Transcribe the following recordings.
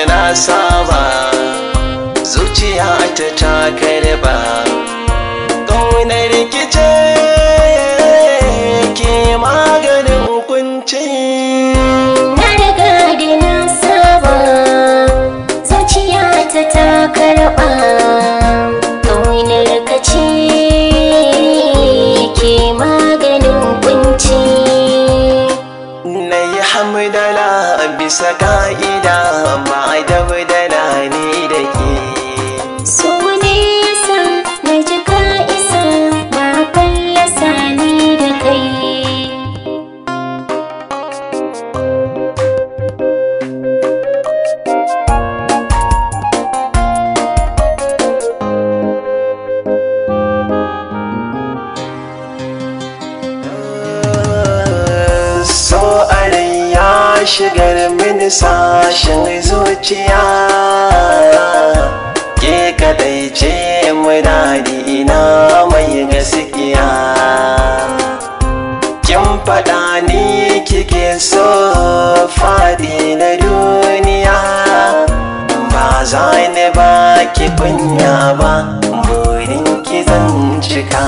na saba, zuciya ta karba. Ƙaunar rikice ke maganin kunci. Na riga da na saba, zuciya ta karba. Ƙaunar rikice ke maganin kunci. Na yi hamdala bisa ka'ida, ba da budala ni da ke. So ne yasa na ji ka isa, ba fallasa ni da kai. So a rai ya shigar mini sashen zuciya, ke kadai ce muradi na mai gaskiya. Kin faɗa ni kike so faɗi na duniya, ba za ni ba ki kunya ba, burin ki zan cika.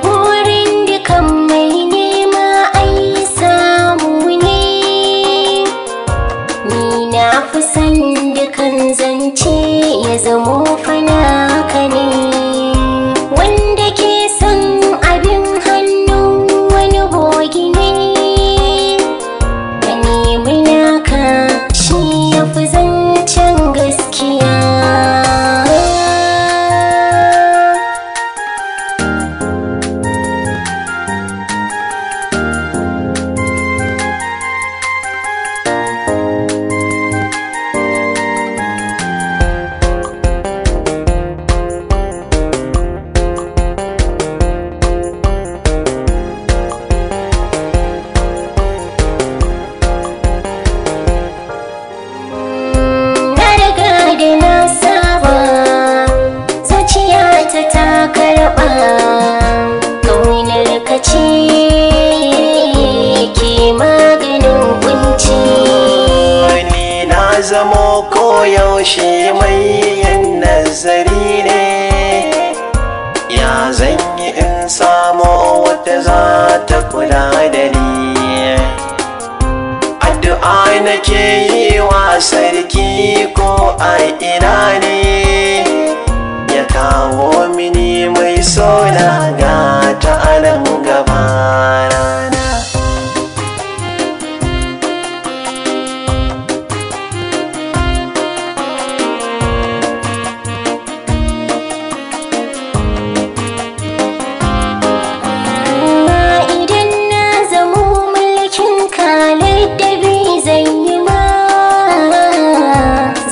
Burin dukan mai nema ai samu ne. Ni na fi son dukan zance ya zamo fanaka ne. Wanda ke son abin hannu wani bogi ne. Ka nemi naka shi ya fi zancen gaskiya. Na riga da na saba, zuciya ta karɓa. Ƙaunar ka ce ke maganin kunci. Ni na zamo koyaushe mai yin nazari ne, ya zan yi in samo wata za ta kula da ni. Addu'a nake yi wa sarki ko a ina ne, ya kawo mini mai sona ga ta anan gabana. Idan na zamo mulkin kalar da bi zan yi ma,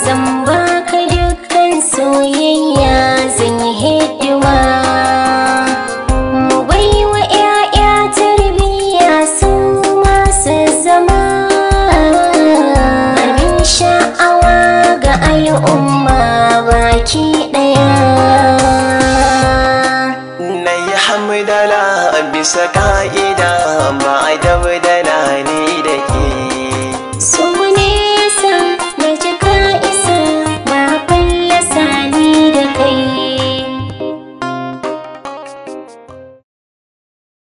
zan baka dukkan soyayya, zan yi hidima. Mu bai wa 'ya'ya tarbiyya su masu zama abin sha'awa ga al'umma baki ɗaya. Na yi hamdala bisa ka'ida, ba da